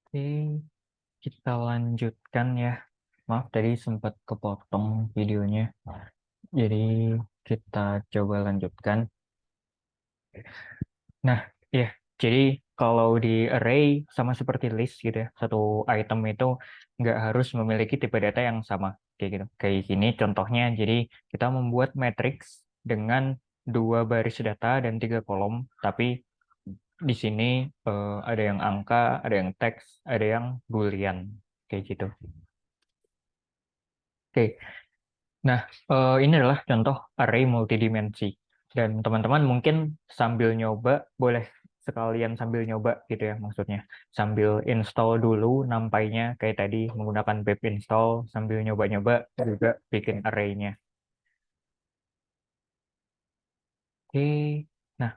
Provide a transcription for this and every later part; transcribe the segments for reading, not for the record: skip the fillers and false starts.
Oke, kita lanjutkan ya. Maaf tadi sempat kepotong videonya. Jadi kita coba lanjutkan. Nah, ya. Jadi kalau di array sama seperti list gitu ya. Satu item itu nggak harus memiliki tipe data yang sama. Kayak gitu. Kayak gini contohnya. Jadi kita membuat matrix dengan 2 baris data dan 3 kolom. Tapi di sini ada yang angka, ada yang teks, ada yang boolean. Kayak gitu. Oke. Nah, ini adalah contoh array multidimensi. Dan teman-teman mungkin sambil nyoba, boleh sekalian sambil nyoba gitu ya maksudnya. Sambil install dulu nampainya kayak tadi menggunakan pip install, sambil nyoba-nyoba juga bikin array-nya. Oke, nah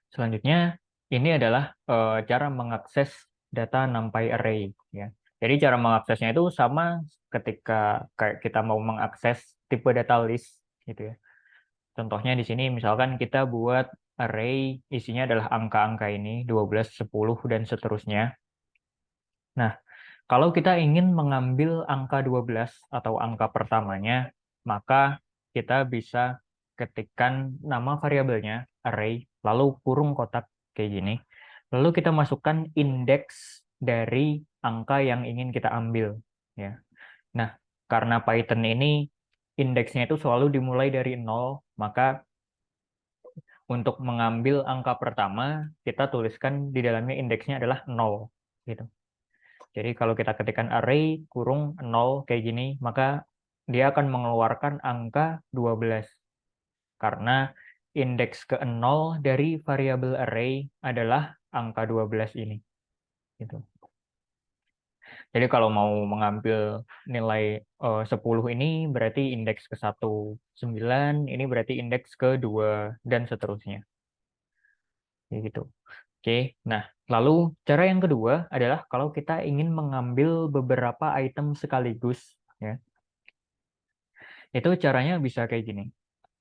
selanjutnya ini adalah cara mengakses data NumPy array ya. Jadi cara mengaksesnya itu sama ketika kayak kita mau mengakses tipe data list gitu ya. Contohnya di sini misalkan kita buat array isinya adalah angka-angka ini 12, 10 dan seterusnya. Nah, kalau kita ingin mengambil angka 12 atau angka pertamanya, maka kita bisa ketikkan nama variabelnya array lalu kurung kotak kayak gini. Lalu kita masukkan indeks dari angka yang ingin kita ambil ya. Nah, karena Python ini indeksnya itu selalu dimulai dari 0, maka untuk mengambil angka pertama, kita tuliskan di dalamnya indeksnya adalah 0. Gitu. Jadi kalau kita ketikkan array kurung 0 kayak gini, maka dia akan mengeluarkan angka 12. Karena indeks ke-0 dari variabel array adalah angka 12 ini. Gitu. Jadi kalau mau mengambil nilai 10 ini berarti indeks ke-1 9, ini berarti indeks ke-2 dan seterusnya. Kayak gitu. Oke, nah lalu cara yang kedua adalah kalau kita ingin mengambil beberapa item sekaligus, ya, itu caranya bisa kayak gini.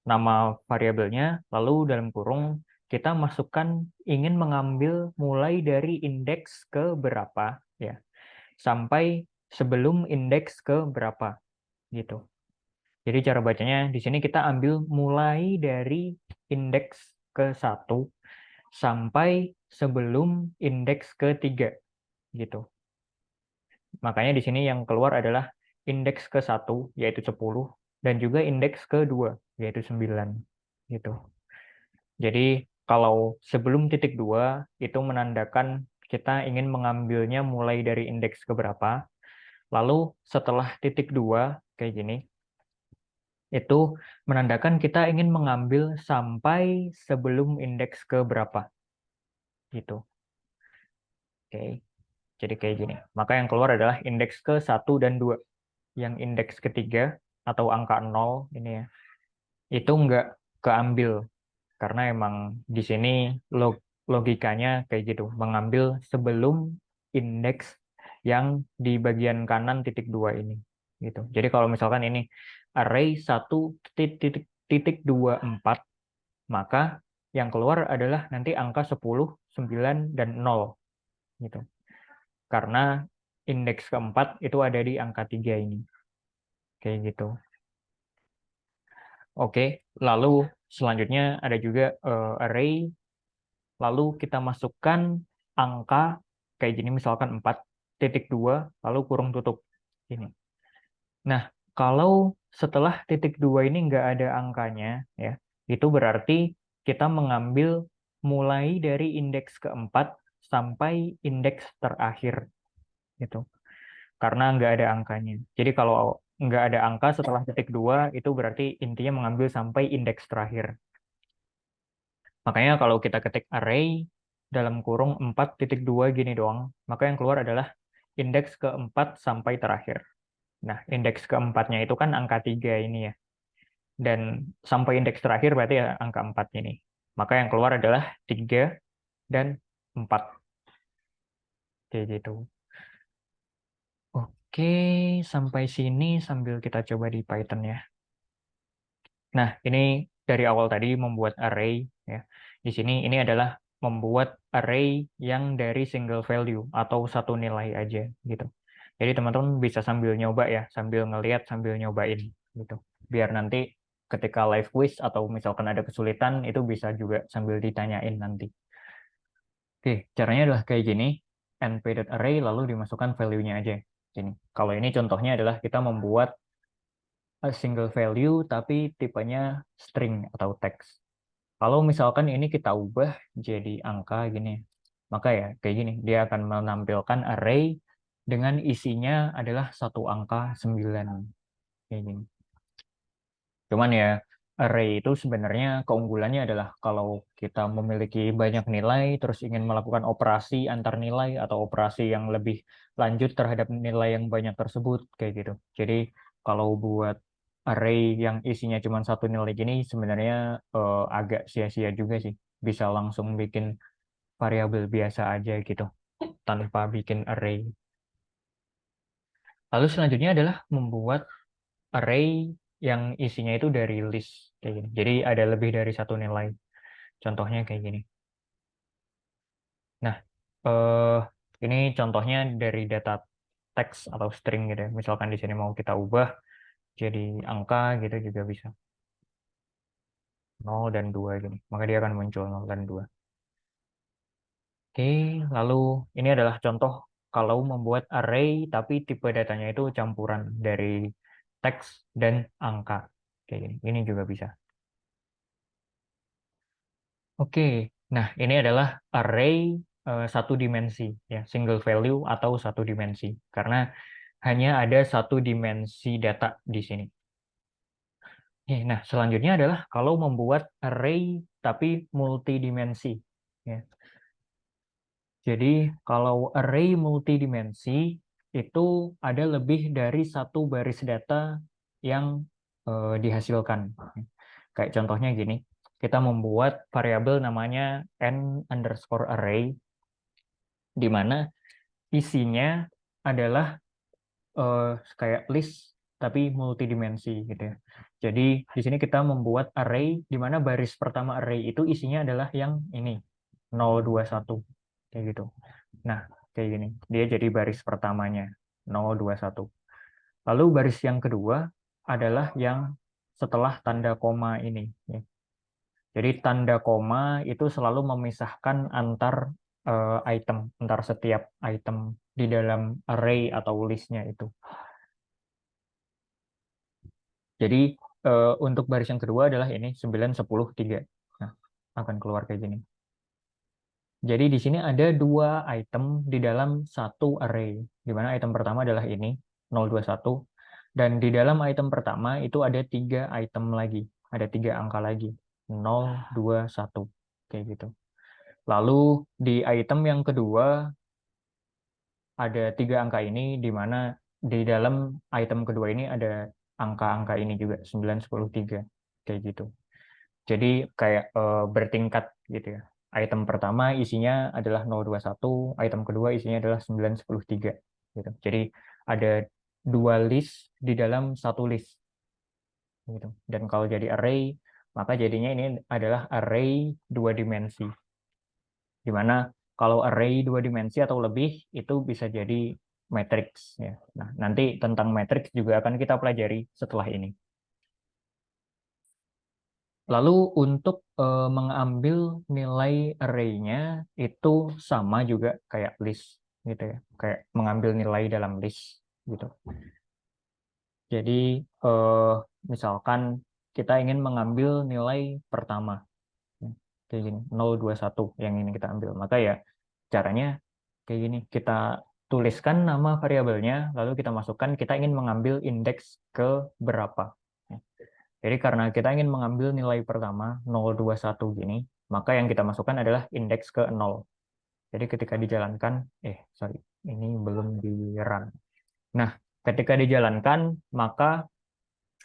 Nama variabelnya, lalu dalam kurung kita masukkan ingin mengambil mulai dari indeks ke berapa, ya, sampai sebelum indeks ke berapa, gitu. Jadi cara bacanya di sini kita ambil mulai dari indeks ke 1 sampai sebelum indeks ke 3, gitu. Makanya di sini yang keluar adalah indeks ke-1 yaitu 10 dan juga indeks ke-2 yaitu 9 gitu. Jadi kalau sebelum titik 2 itu menandakan kita ingin mengambilnya mulai dari indeks ke berapa. Lalu setelah titik 2 kayak gini itu menandakan kita ingin mengambil sampai sebelum indeks ke berapa gitu. Oke. Jadi kayak gini. Maka yang keluar adalah indeks ke 1 dan 2. Yang indeks ketiga atau angka 0 ini ya, itu nggak keambil karena emang di sini logikanya kayak gitu, mengambil sebelum indeks yang di bagian kanan titik 2 ini gitu. Jadi kalau misalkan ini array 1 titik 24, maka yang keluar adalah nanti angka 10, 9 dan 0 gitu. Karena indeks keempat itu ada di angka 3 ini. Kayak gitu. Oke, lalu selanjutnya ada juga array, lalu kita masukkan angka kayak gini misalkan 4,2 lalu kurung tutup ini. Nah, kalau setelah titik 2 ini nggak ada angkanya ya, itu berarti kita mengambil mulai dari indeks keempat sampai indeks terakhir gitu. Karena nggak ada angkanya. Jadi kalau nggak ada angka setelah titik 2 itu berarti intinya mengambil sampai indeks terakhir. Makanya kalau kita ketik array dalam kurung 4,2 gini doang, maka yang keluar adalah indeks keempat sampai terakhir. Nah, indeks keempatnya itu kan angka 3 ini ya. Dan sampai indeks terakhir berarti ya angka 4 ini. Maka yang keluar adalah 3 dan 4. Kayak gitu. Oke, sampai sini sambil kita coba di Python ya. Nah, ini dari awal tadi membuat array ya. Di sini ini adalah membuat array yang dari single value atau satu nilai aja gitu. Jadi teman-teman bisa sambil nyoba ya, sambil ngeliat, sambil nyobain gitu. Biar nanti ketika live quiz atau misalkan ada kesulitan itu bisa juga sambil ditanyain nanti. Oke, caranya adalah kayak gini. np.array lalu dimasukkan value-nya aja. Gini. Kalau ini contohnya adalah kita membuat a single value tapi tipenya string atau text. Kalau misalkan ini kita ubah jadi angka gini, maka ya kayak gini, dia akan menampilkan array dengan isinya adalah satu angka 9. Kayak gini. Cuman ya, array itu sebenarnya keunggulannya adalah kalau kita memiliki banyak nilai, terus ingin melakukan operasi antar nilai atau operasi yang lebih lanjut terhadap nilai yang banyak tersebut, kayak gitu. Jadi kalau buat array yang isinya cuma satu nilai gini, sebenarnya agak sia-sia juga sih. Bisa langsung bikin variabel biasa aja gitu, tanpa bikin array. Lalu selanjutnya adalah membuat array yang isinya itu dari list kayak gini. Jadi ada lebih dari satu nilai. Contohnya kayak gini. Nah, eh, ini contohnya dari data teks atau string gitu ya. Misalkan di sini mau kita ubah jadi angka gitu juga bisa. 0 dan 2 gini. Maka dia akan muncul 0 dan 2. Oke, lalu ini adalah contoh kalau membuat array tapi tipe datanya itu campuran dari teks dan angka. Kayak gini. Ini juga bisa. Oke, nah ini adalah array satu dimensi, ya, single value atau satu dimensi, karena hanya ada satu dimensi data di sini. Oke, nah selanjutnya adalah kalau membuat array tapi multidimensi. Ya. Jadi kalau array multidimensi itu ada lebih dari satu baris data yang dihasilkan. Kayak contohnya gini, kita membuat variabel namanya n_array di mana isinya adalah kayak list tapi multidimensi gitu ya. Jadi di sini kita membuat array di mana baris pertama array itu isinya adalah yang ini 021 kayak gitu. Nah, kayak gini. Dia jadi baris pertamanya 021. Lalu baris yang kedua adalah yang setelah tanda koma ini ya. Jadi tanda koma itu selalu memisahkan antar item, antar setiap item di dalam array atau listnya itu. Jadi untuk baris yang kedua adalah ini 9, 10, 3. Nah, akan keluar kayak gini. Jadi di sini ada dua item di dalam satu array, di mana item pertama adalah ini 021, dan di dalam item pertama itu ada tiga item lagi, ada tiga angka lagi 021 kayak gitu. Lalu di item yang kedua ada tiga angka ini, di mana di dalam item kedua ini ada angka-angka ini juga 9, 10, 3 kayak gitu. Jadi kayak bertingkat gitu ya. Item pertama isinya adalah 021, item kedua isinya adalah 9, 10, 3 gitu. Jadi ada dua list di dalam satu list gitu. Dan kalau jadi array, maka jadinya ini adalah array dua dimensi. Di mana kalau array dua dimensi atau lebih itu bisa jadi matrix ya. Nah, nanti tentang matrix juga akan kita pelajari setelah ini. Lalu untuk mengambil nilai array-nya itu sama juga kayak list gitu ya, kayak mengambil nilai dalam list gitu. Jadi eh, misalkan kita ingin mengambil nilai pertama, ya, kayak gini 021 yang ini kita ambil, maka ya caranya kayak gini, kita tuliskan nama variabelnya, lalu kita masukkan kita ingin mengambil indeks ke berapa. Ya. Jadi karena kita ingin mengambil nilai pertama 021 gini, maka yang kita masukkan adalah indeks ke 0. Jadi ketika dijalankan, sorry, ini belum di run. Nah, ketika dijalankan, maka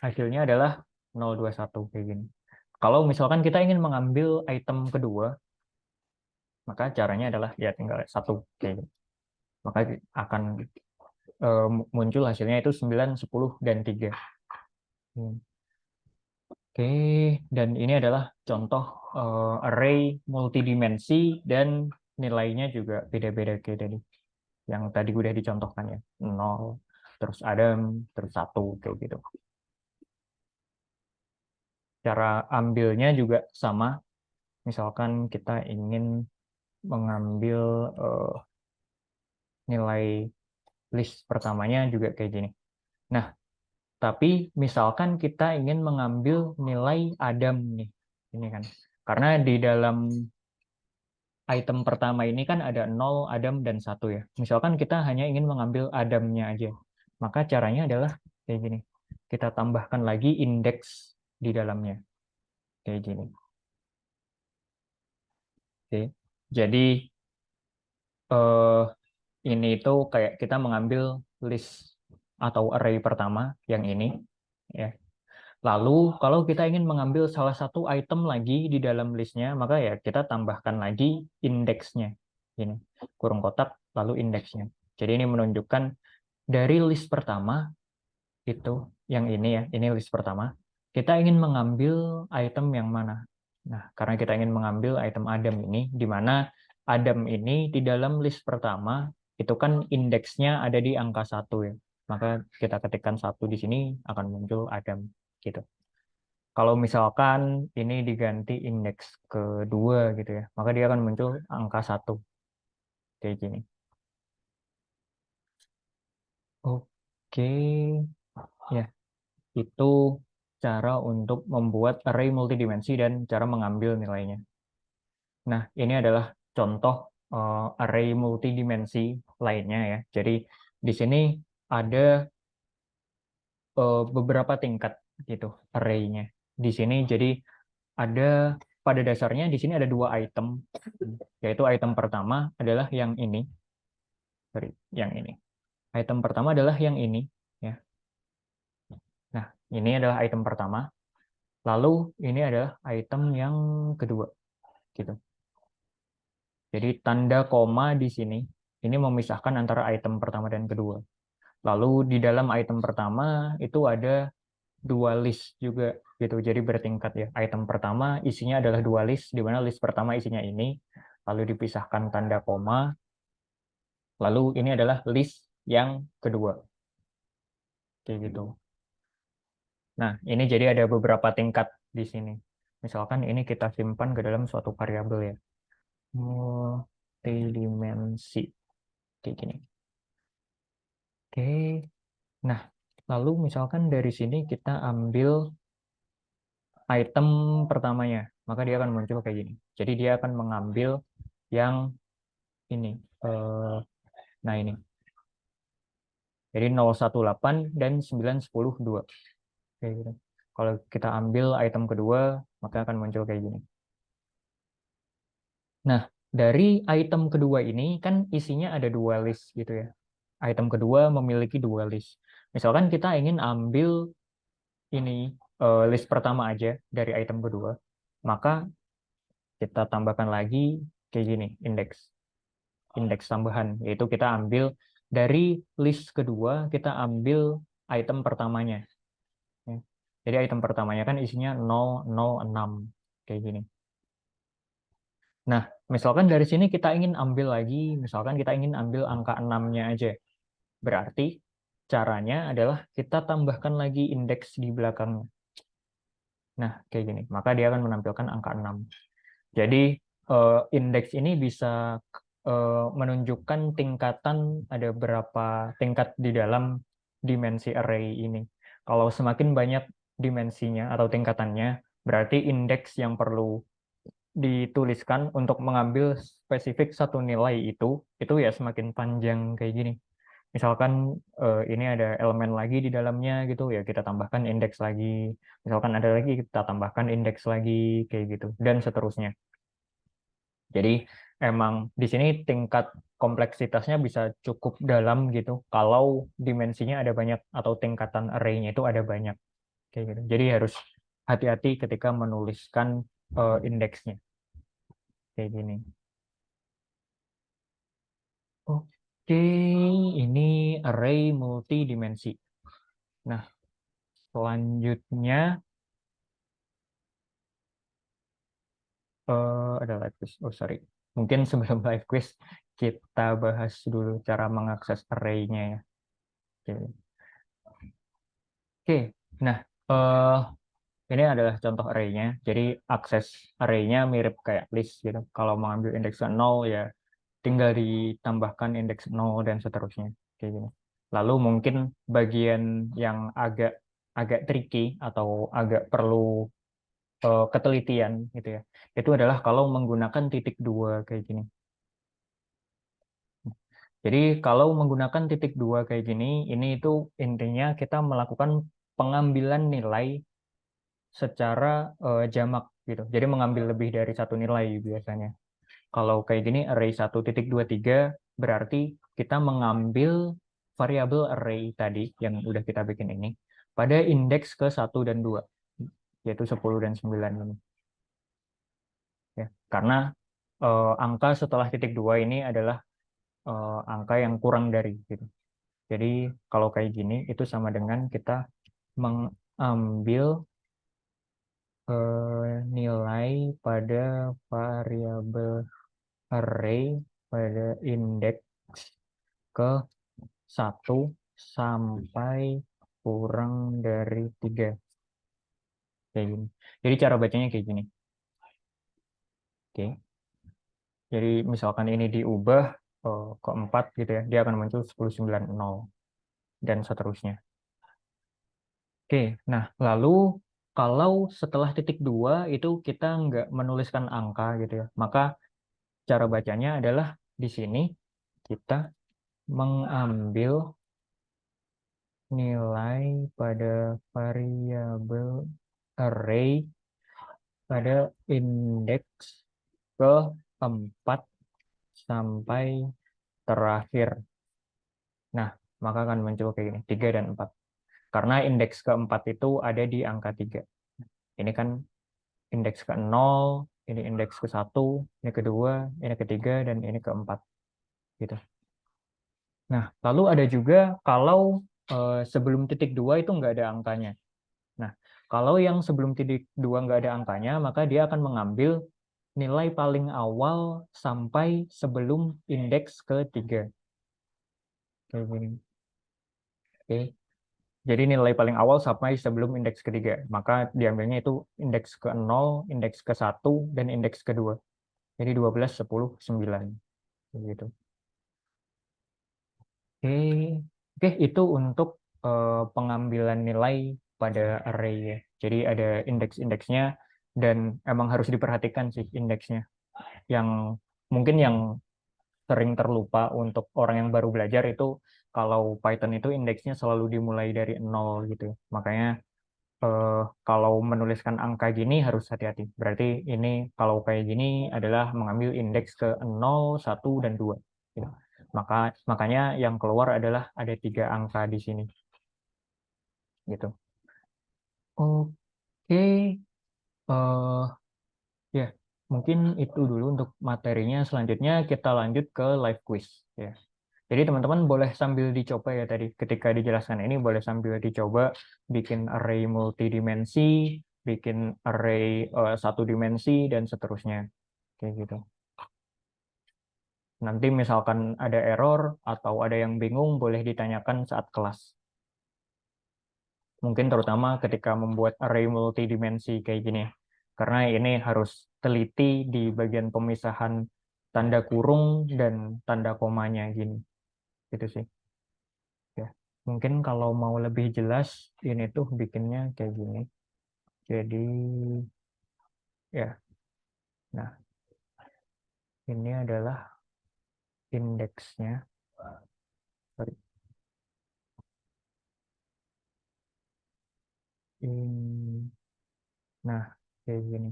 hasilnya adalah 021 kayak gini. Kalau misalkan kita ingin mengambil item kedua, maka caranya adalah ya tinggal satu kayak gini. Maka akan muncul hasilnya itu 9, 10, dan 3. Oke, dan ini adalah contoh array multidimensi dan nilainya juga beda-beda kayak tadi. Yang tadi udah dicontohkan ya, 0, terus Adam, terus 1, kayak gitu. Cara ambilnya juga sama, misalkan kita ingin mengambil nilai list pertamanya juga kayak gini. Nah, tapi misalkan kita ingin mengambil nilai Adam nih, ini kan. Karena di dalam item pertama ini kan ada 0, Adam, dan 1 ya. Misalkan kita hanya ingin mengambil Adamnya aja. Maka caranya adalah kayak gini. Kita tambahkan lagi indeks di dalamnya. Kayak gini. Oke. Jadi eh, ini itu kayak kita mengambil list atau array pertama yang ini. Ya. Lalu kalau kita ingin mengambil salah satu item lagi di dalam listnya, maka ya kita tambahkan lagi indeksnya. Ini kurung kotak lalu indeksnya. Jadi ini menunjukkan dari list pertama itu yang ini ya, ini list pertama. Kita ingin mengambil item yang mana? Nah, karena kita ingin mengambil item Adam ini, di mana Adam ini di dalam list pertama itu kan indeksnya ada di angka 1 ya. Maka kita ketikkan 1 di sini akan muncul Adam gitu. Kalau misalkan ini diganti indeks kedua gitu ya, maka dia akan muncul angka 1 kayak gini. Oke, ya itu cara untuk membuat array multidimensi dan cara mengambil nilainya. Nah, ini adalah contoh array multidimensi lainnya ya. Jadi di sini ada beberapa tingkat gitu array-nya. Di sini jadi ada pada dasarnya di sini ada dua item, yaitu item pertama adalah yang ini, sorry, yang ini. Item pertama adalah yang ini, ya. Nah, ini adalah item pertama. Lalu ini adalah item yang kedua, gitu. Jadi tanda koma di sini ini memisahkan antara item pertama dan kedua. Lalu di dalam item pertama itu ada dua list juga gitu. Jadi bertingkat ya. Item pertama isinya adalah dua list, di mana list pertama isinya ini, lalu dipisahkan tanda koma, lalu ini adalah list yang kedua. Kayak gitu. Nah, ini jadi ada beberapa tingkat di sini. Misalkan ini kita simpan ke dalam suatu variabel ya. Multidimensi. Kayak gini. Oke. Nah, lalu misalkan dari sini kita ambil item pertamanya, maka dia akan muncul kayak gini. Jadi dia akan mengambil yang ini. Eh, nah ini. Jadi 018 dan 9, 10, 2. Kayak gitu. Kalau kita ambil item kedua, maka akan muncul kayak gini. Nah, dari item kedua ini kan isinya ada dua list gitu ya. Item kedua memiliki dua list. Misalkan kita ingin ambil ini list pertama aja dari item kedua, maka kita tambahkan lagi kayak gini, indeks tambahan, yaitu kita ambil dari list kedua, kita ambil item pertamanya. Ya. Jadi item pertamanya kan isinya 006 kayak gini. Nah, misalkan dari sini kita ingin ambil lagi, misalkan kita ingin ambil angka 6-nya aja. Berarti caranya adalah kita tambahkan lagi indeks di belakangnya. Nah, kayak gini. Maka dia akan menampilkan angka 6. Jadi indeks ini bisa menunjukkan tingkatan, ada berapa tingkat di dalam dimensi array ini. Kalau semakin banyak dimensinya atau tingkatannya, berarti indeks yang perlu dituliskan untuk mengambil spesifik satu nilai itu ya semakin panjang kayak gini. Misalkan ini ada elemen lagi di dalamnya gitu ya kita tambahkan indeks lagi. Misalkan ada lagi kita tambahkan indeks lagi kayak gitu dan seterusnya. Jadi emang di sini tingkat kompleksitasnya bisa cukup dalam gitu kalau dimensinya ada banyak atau tingkatan array-nya itu ada banyak kayak gitu. Jadi harus hati-hati ketika menuliskan indeksnya kayak gini. Oke, ini array multidimensi. Nah, selanjutnya ada live quiz. Oh, sorry. Mungkin sebelum live quiz kita bahas dulu cara mengakses array-nya ya. Oke. Oke. Nah, ini adalah contoh array-nya. Jadi akses array-nya mirip kayak list gitu. Kalau mengambil indeks 0 ya tinggal ditambahkan indeks 0 dan seterusnya. Kayak gini. Lalu mungkin bagian yang agak agak tricky atau agak perlu ketelitian gitu ya. Itu adalah kalau menggunakan titik dua kayak gini. Jadi kalau menggunakan titik dua kayak gini, ini itu intinya kita melakukan pengambilan nilai secara jamak gitu. Jadi mengambil lebih dari satu nilai biasanya. Kalau kayak gini array 1.23 berarti kita mengambil variabel array tadi yang udah kita bikin ini pada indeks ke 1 dan 2 yaitu 10 dan 9 ini. Ya, karena angka setelah titik dua ini adalah angka yang kurang dari gitu. Jadi kalau kayak gini itu sama dengan kita mengambil nilai pada variabel array pada indeks ke 1 sampai kurang dari 3 kayak gini. Jadi cara bacanya kayak gini. Oke. Jadi misalkan ini diubah ke 4 gitu ya, dia akan muncul 10, 9, 0 dan seterusnya. Oke, nah lalu kalau setelah titik 2 itu kita nggak menuliskan angka gitu ya, maka cara bacanya adalah di sini kita mengambil nilai pada variabel array pada indeks ke 4 sampai terakhir. Nah, maka akan muncul kayak gini, 3 dan 4. Karena indeks keempat itu ada di angka 3. Ini kan indeks ke-0, ini indeks ke-1, ini kedua, ini ketiga, dan ini keempat. Gitu. Nah, lalu ada juga kalau sebelum titik 2 itu nggak ada angkanya. Nah, kalau yang sebelum titik 2 nggak ada angkanya, maka dia akan mengambil nilai paling awal sampai sebelum indeks ke-3. Kayak gini. Oke. Jadi nilai paling awal sampai sebelum indeks ketiga. Maka diambilnya itu indeks ke-0, indeks ke-1, dan indeks kedua. Jadi 12, 10, 9. Gitu. Oke, Oke, itu untuk pengambilan nilai pada array ya. Jadi ada indeks-indeksnya dan emang harus diperhatikan sih indeksnya. Yang mungkin yang sering terlupa untuk orang yang baru belajar itu kalau Python itu indeksnya selalu dimulai dari 0 gitu. Makanya kalau menuliskan angka gini harus hati-hati. Berarti ini kalau kayak gini adalah mengambil indeks ke 0, 1, dan 2. Gitu. Makanya yang keluar adalah ada 3 angka di sini. Gitu. Oke, eh ya mungkin itu dulu untuk materinya. Selanjutnya kita lanjut ke live quiz. Ya. Jadi teman-teman boleh sambil dicoba ya tadi ketika dijelaskan ini boleh sambil dicoba bikin array multidimensi, bikin array satu dimensi dan seterusnya kayak gitu. Nanti misalkan ada error atau ada yang bingung boleh ditanyakan saat kelas. Mungkin terutama ketika membuat array multidimensi kayak gini. Karena ini harus teliti di bagian pemisahan tanda kurung dan tanda komanya gini. Gitu sih. Ya, mungkin kalau mau lebih jelas, ini tuh bikinnya kayak gini. Jadi, ya, nah, ini adalah indeksnya. Sorry. Nah, kayak gini.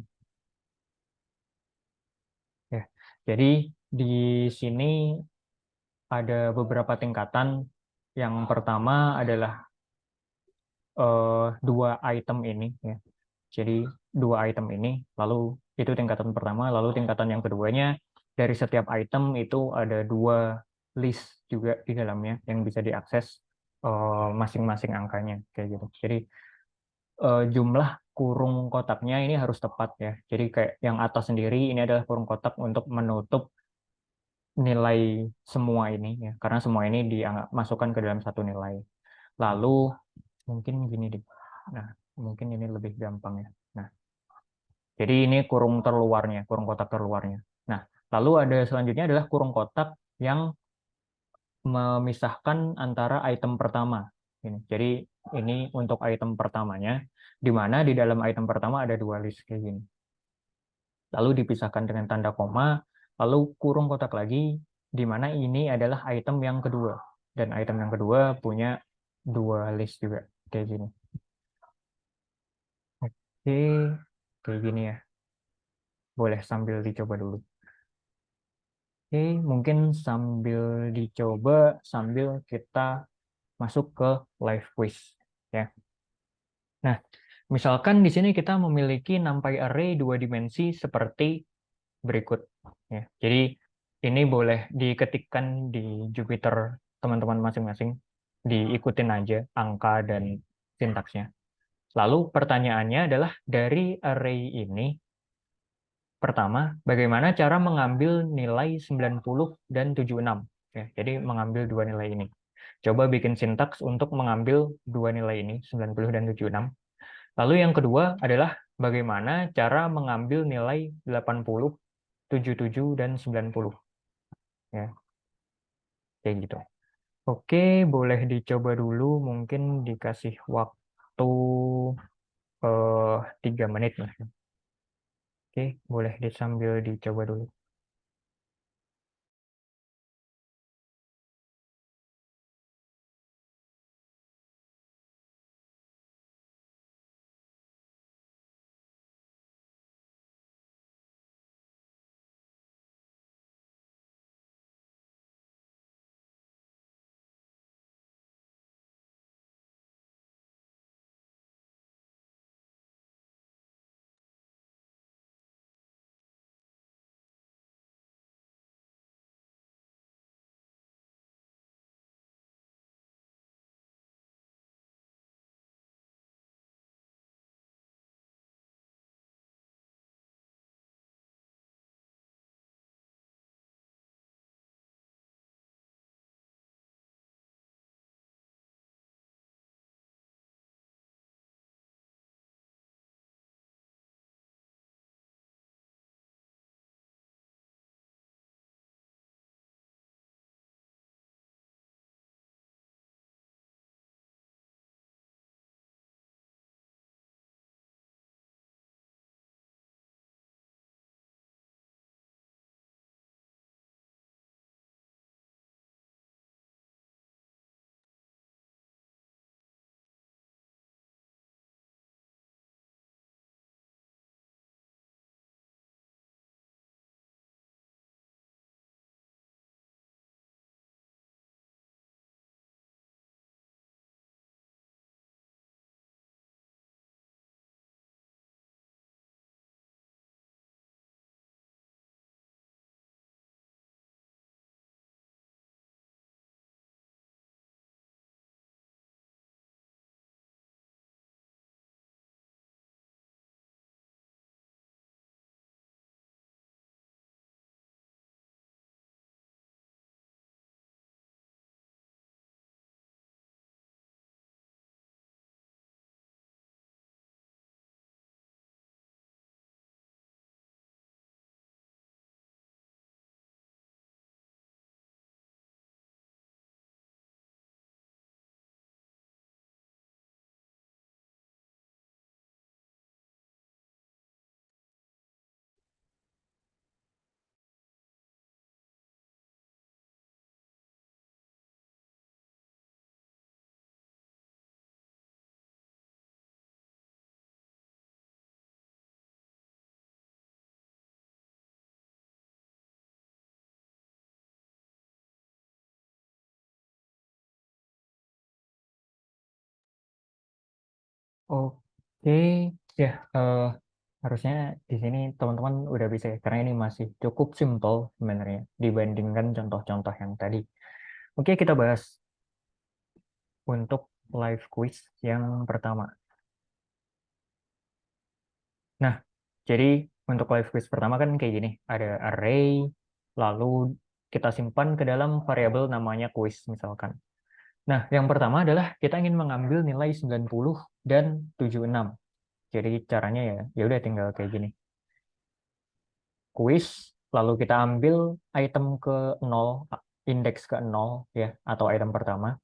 Ya, jadi di sini ada beberapa tingkatan. Yang pertama adalah dua item ini. Ya. Jadi dua item ini, lalu itu tingkatan pertama, lalu tingkatan yang keduanya dari setiap item itu ada dua list juga di dalamnya yang bisa diakses masing-masing angkanya kayak gitu. Jadi jumlah kurung kotaknya ini harus tepat ya. Jadi kayak yang atas sendiri ini adalah kurung kotak untuk menutup nilai semua ini ya. Karena semua ini dimasukkan ke dalam satu nilai. Lalu mungkin gini deh. Nah, mungkin ini lebih gampang ya. Nah, jadi ini kurung terluarnya, kurung kotak terluarnya. Nah, lalu ada selanjutnya adalah kurung kotak yang memisahkan antara item pertama. Ini. Jadi ini untuk item pertamanya, di mana di dalam item pertama ada dua list kayak gini. Lalu dipisahkan dengan tanda koma, lalu kurung kotak lagi, di mana ini adalah item yang kedua. Dan item yang kedua punya dua list juga, kayak gini. Oke, kayak gini ya. Boleh sambil dicoba dulu. Oke, mungkin sambil dicoba, sambil kita masuk ke live quiz. Ya. Nah, misalkan di sini kita memiliki NumPy array dua dimensi seperti berikut. Ya. Jadi ini boleh diketikkan di Jupyter teman-teman masing-masing, diikutin aja angka dan sintaksnya. Lalu pertanyaannya adalah dari array ini, pertama, bagaimana cara mengambil nilai 90 dan 76? Ya, jadi mengambil dua nilai ini. Coba bikin sintaks untuk mengambil dua nilai ini, 90 dan 76. Lalu yang kedua adalah bagaimana cara mengambil nilai 80, 77, dan 90. Ya, kayak gitu. Oke, boleh dicoba dulu. Mungkin dikasih waktu 3 menit lah. Oke, boleh disambil dicoba dulu. Oke, ya harusnya di sini teman-teman udah bisa ya, karena ini masih cukup simpel sebenarnya dibandingkan contoh-contoh yang tadi. Oke, kita bahas untuk live quiz yang pertama. Nah, jadi untuk live quiz pertama kan kayak gini. Ada array, lalu kita simpan ke dalam variabel namanya quiz misalkan. Nah, yang pertama adalah kita ingin mengambil nilai 90 dan 76. Jadi caranya ya udah tinggal kayak gini. Quiz, lalu kita ambil item ke 0, indeks ke 0 ya, atau item pertama.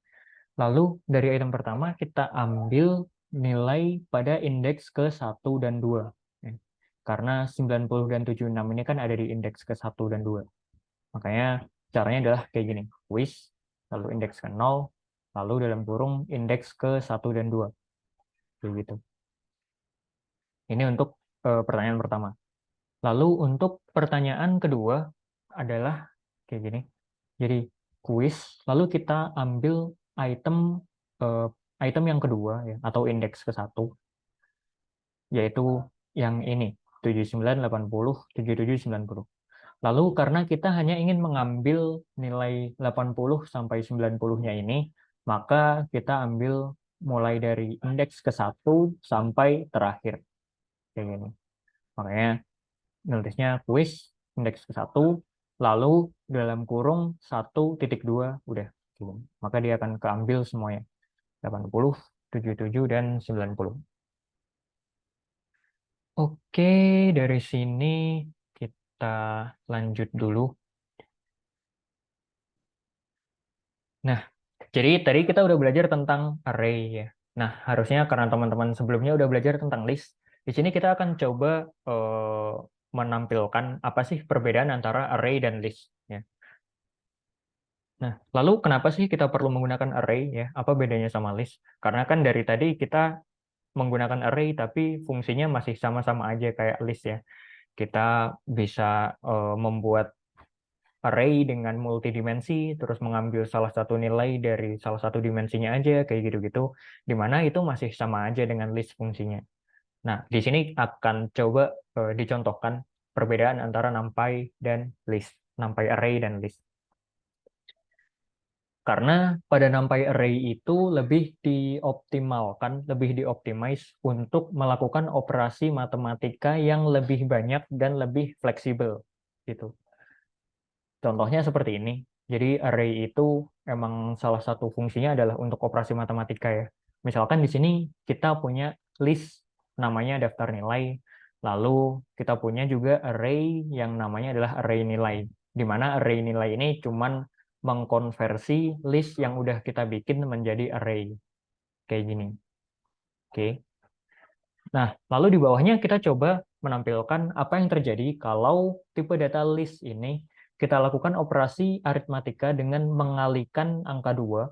Lalu dari item pertama kita ambil nilai pada indeks ke 1 dan 2. Ya. Karena 90 dan 76 ini kan ada di indeks ke 1 dan 2. Makanya caranya adalah kayak gini. Quiz, lalu indeks ke 0, lalu dalam kurung indeks ke 1 dan 2. Kayak gitu. Ini untuk pertanyaan pertama. Lalu untuk pertanyaan kedua adalah kayak gini. Jadi quiz, lalu kita ambil item eh, item yang kedua ya, atau indeks ke satu, yaitu yang ini 79, 80, 77, 90. Lalu karena kita hanya ingin mengambil nilai 80 sampai 90-nya ini, maka kita ambil mulai dari indeks ke satu sampai terakhir kayak gini. Makanya nulisnya quiz indeks ke satu, lalu dalam kurung 1.2 udah. Gitu. Maka dia akan keambil semuanya. 80, 77, dan 90. Oke, dari sini kita lanjut dulu. Nah, jadi tadi kita udah belajar tentang array ya. Nah, harusnya karena teman-teman sebelumnya udah belajar tentang list, di sini kita akan coba menampilkan apa sih perbedaan antara array dan list. Ya. Nah, lalu kenapa sih kita perlu menggunakan array ya? Apa bedanya sama list? Karena kan dari tadi kita menggunakan array tapi fungsinya masih sama-sama aja kayak list ya. Kita bisa membuat array dengan multidimensi, terus mengambil salah satu nilai dari salah satu dimensinya aja, kayak gitu-gitu, di mana itu masih sama aja dengan list fungsinya. Nah, di sini akan coba dicontohkan perbedaan antara NumPy dan list, NumPy array dan list. Karena pada NumPy array itu lebih dioptimalkan, lebih dioptimize untuk melakukan operasi matematika yang lebih banyak dan lebih fleksibel gitu. Contohnya seperti ini. Jadi array itu emang salah satu fungsinya adalah untuk operasi matematika ya. Misalkan di sini kita punya list namanya daftar nilai, lalu kita punya juga array yang namanya adalah array nilai. Di mana array nilai ini cuman mengkonversi list yang udah kita bikin menjadi array. Kayak gini. Oke. Nah, lalu di bawahnya kita coba menampilkan apa yang terjadi kalau tipe data list ini kita lakukan operasi aritmatika dengan mengalihkan angka 2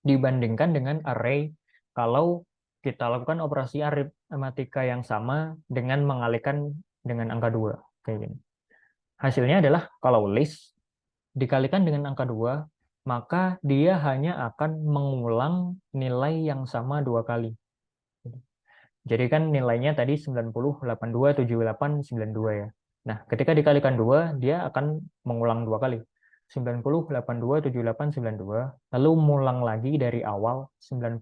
dibandingkan dengan array kalau kita lakukan operasi aritmatika yang sama dengan mengalihkan dengan angka 2. Kayak gini. Hasilnya adalah kalau list dikalikan dengan angka 2, maka dia hanya akan mengulang nilai yang sama 2 kali. Jadi kan nilainya tadi 90, 82, 78, 92 ya. Nah, ketika dikalikan 2, dia akan mengulang 2 kali. 90, 82, 78, 92, lalu mengulang lagi dari awal 90,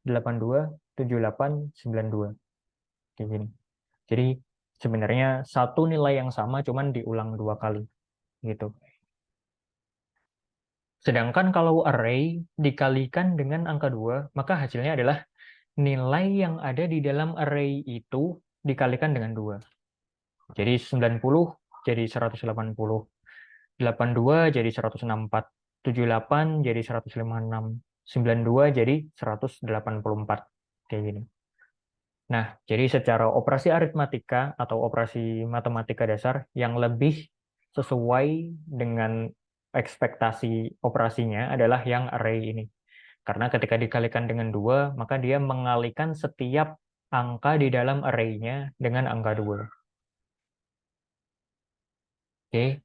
82, 78, 92. Kayak gini. Jadi sebenarnya satu nilai yang sama cuman diulang 2 kali gitu. Sedangkan kalau array dikalikan dengan angka 2, maka hasilnya adalah nilai yang ada di dalam array itu dikalikan dengan 2. Jadi 90 jadi 180, 82 jadi 164, 78 jadi 156, 92 jadi 184. Kayak gini. Nah, jadi secara operasi aritmatika atau operasi matematika dasar yang lebih sesuai dengan ekspektasi operasinya adalah yang array ini. Karena ketika dikalikan dengan 2, maka dia mengalihkan setiap angka di dalam array-nya dengan angka 2. Oke.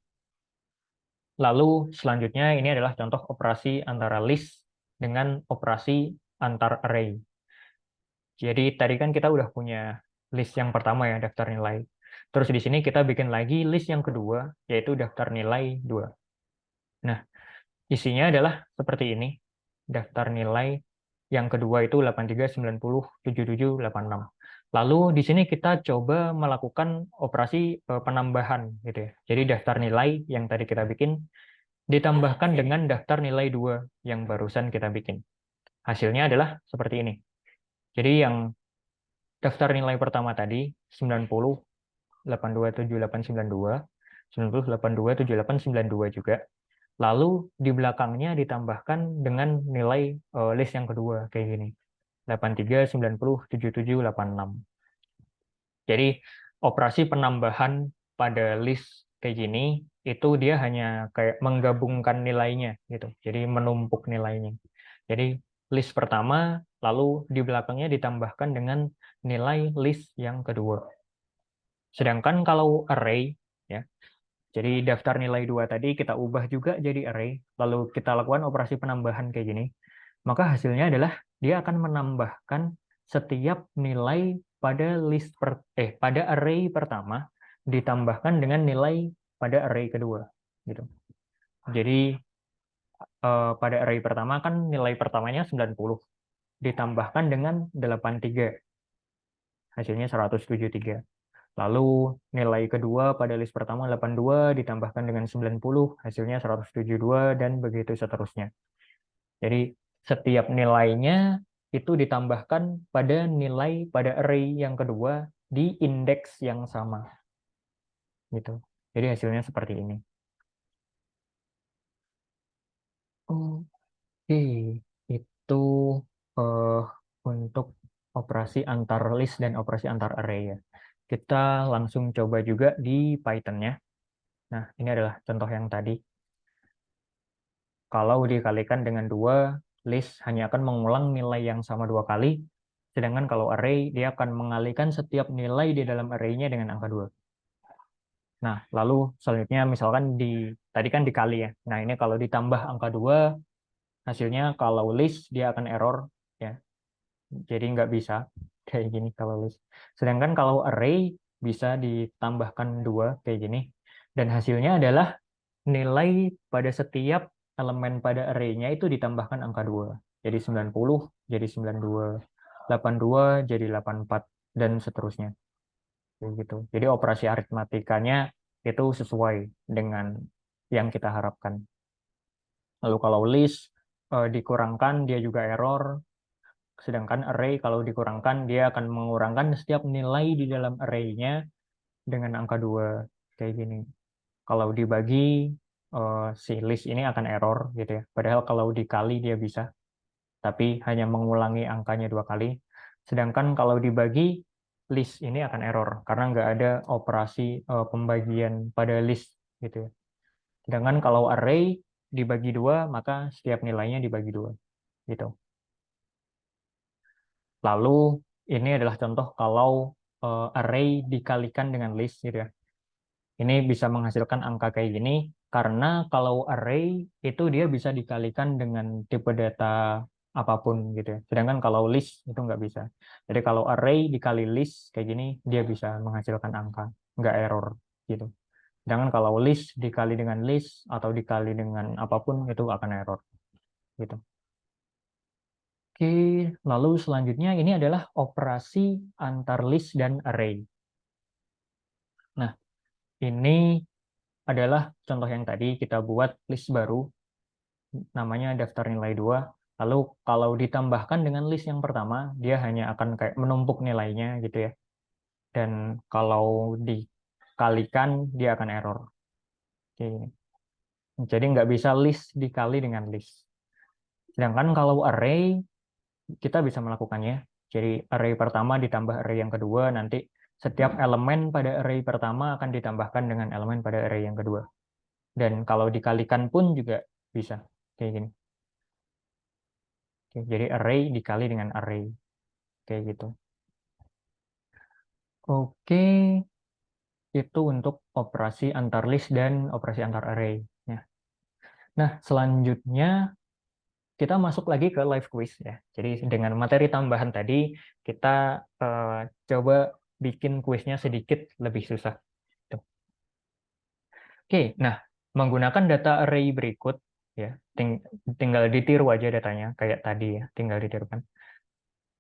Lalu selanjutnya ini adalah contoh operasi antara list dengan operasi antar array. Jadi tadi kan kita udah punya list yang pertama ya, daftar nilai. Terus di sini kita bikin lagi list yang kedua, yaitu daftar nilai 2. Nah, isinya adalah seperti ini. Daftar nilai yang kedua itu 83, 90, 77, 86. Lalu di sini kita coba melakukan operasi penambahan gitu ya. Jadi daftar nilai yang tadi kita bikin ditambahkan dengan daftar nilai 2 yang barusan kita bikin. Hasilnya adalah seperti ini. Jadi yang daftar nilai pertama tadi 90, 827892, 90, 827892 juga. Lalu di belakangnya ditambahkan dengan nilai list yang kedua kayak gini. 83, 90, 77, 86. Jadi operasi penambahan pada list kayak gini itu dia hanya kayak menggabungkan nilainya gitu. Jadi menumpuk nilainya. Jadi list pertama lalu di belakangnya ditambahkan dengan nilai list yang kedua. Sedangkan kalau array ya, jadi daftar nilai 2 tadi kita ubah juga jadi array, lalu kita lakukan operasi penambahan kayak gini, maka hasilnya adalah dia akan menambahkan setiap nilai pada pada array pertama ditambahkan dengan nilai pada array kedua gitu. Jadi pada array pertama kan nilai pertamanya 90 ditambahkan dengan 83 hasilnya 173. Lalu nilai kedua pada list pertama 82 ditambahkan dengan 90 hasilnya 172 dan begitu seterusnya. Jadi setiap nilainya itu ditambahkan pada nilai pada array yang kedua di indeks yang sama. Gitu. Jadi hasilnya seperti ini. Oke, itu eh, untuk operasi antar list dan operasi antar array ya. Kita langsung coba juga di Python-nya. Nah, ini adalah contoh yang tadi. Kalau dikalikan dengan 2, list hanya akan mengulang nilai yang sama 2 kali, sedangkan kalau array, dia akan mengalikan setiap nilai di dalam array-nya dengan angka 2. Nah, lalu selanjutnya misalkan tadi kan dikali ya. Nah, ini kalau ditambah angka 2, hasilnya kalau list dia akan error ya. Jadi nggak bisa kayak gini kalau list. Sedangkan kalau array bisa ditambahkan 2 kayak gini. Dan hasilnya adalah nilai pada setiap elemen pada array-nya itu ditambahkan angka 2. Jadi 90 jadi 92, 82 jadi 84 dan seterusnya. Kayak gitu. Jadi operasi aritmatikanya itu sesuai dengan yang kita harapkan. Lalu kalau list dikurangkan dia juga error, sedangkan array kalau dikurangkan dia akan mengurangkan setiap nilai di dalam array-nya dengan angka 2 kayak gini. Kalau dibagi si list ini akan error gitu ya. Padahal kalau dikali dia bisa, tapi hanya mengulangi angkanya 2 kali. Sedangkan kalau dibagi list ini akan error karena nggak ada operasi pembagian pada list gitu ya. Sedangkan kalau array dibagi 2 maka setiap nilainya dibagi 2 gitu. Lalu ini adalah contoh kalau array dikalikan dengan list gitu ya. Ini bisa menghasilkan angka kayak gini karena kalau array itu dia bisa dikalikan dengan tipe data apapun gitu ya. Sedangkan kalau list itu nggak bisa. Jadi kalau array dikali list kayak gini dia bisa menghasilkan angka, nggak error gitu. Sedangkan kalau list dikali dengan list atau dikali dengan apapun itu akan error gitu. Oke, lalu selanjutnya ini adalah operasi antar list dan array. Nah, ini adalah contoh yang tadi kita buat list baru, namanya daftar nilai 2. Lalu kalau ditambahkan dengan list yang pertama, dia hanya akan kayak menumpuk nilainya gitu ya. Dan kalau dikalikan, dia akan error. Oke. Jadi nggak bisa list dikali dengan list. Sedangkan kalau array, kita bisa melakukannya. Jadi array pertama ditambah array yang kedua, nanti setiap elemen pada array pertama akan ditambahkan dengan elemen pada array yang kedua. Dan kalau dikalikan pun juga bisa. Kayak gini. Oke, jadi array dikali dengan array. Kayak gitu. Oke, itu untuk operasi antar list dan operasi antar array. Ya. Nah, selanjutnya kita masuk lagi ke live quiz ya. Jadi dengan materi tambahan tadi, kita coba bikin kuisnya sedikit lebih susah. Tuh. Oke, nah menggunakan data array berikut ya, tinggal ditiru aja datanya kayak tadi ya, tinggal ditirukan.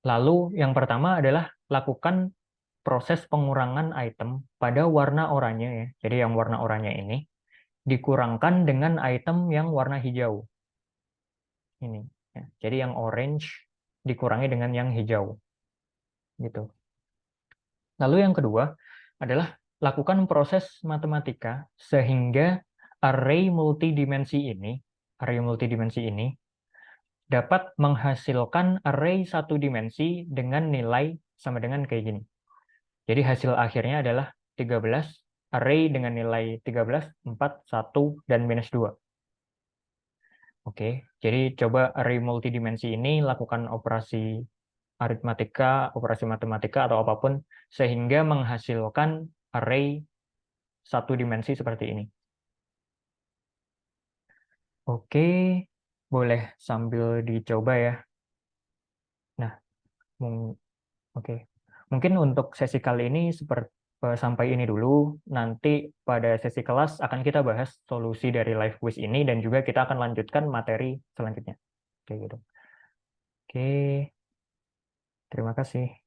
Lalu yang pertama adalah lakukan proses pengurangan item pada warna oranye ya. Jadi yang warna oranye ini dikurangkan dengan item yang warna hijau. Ini. Ya. Jadi yang orange dikurangi dengan yang hijau. Gitu. Lalu yang kedua adalah lakukan proses matematika sehingga array multidimensi ini dapat menghasilkan array satu dimensi dengan nilai sama dengan kayak gini. Jadi hasil akhirnya adalah 13, array dengan nilai 13, 4, 1, dan -2. Oke, jadi coba array multidimensi ini lakukan operasi aritmatika, operasi matematika, atau apapun, sehingga menghasilkan array satu dimensi seperti ini. Oke, boleh sambil dicoba ya. Nah, oke. Mungkin untuk sesi kali ini sampai ini dulu. Nanti pada sesi kelas akan kita bahas solusi dari live quiz ini dan juga kita akan lanjutkan materi selanjutnya. Oke, gitu. Oke, terima kasih.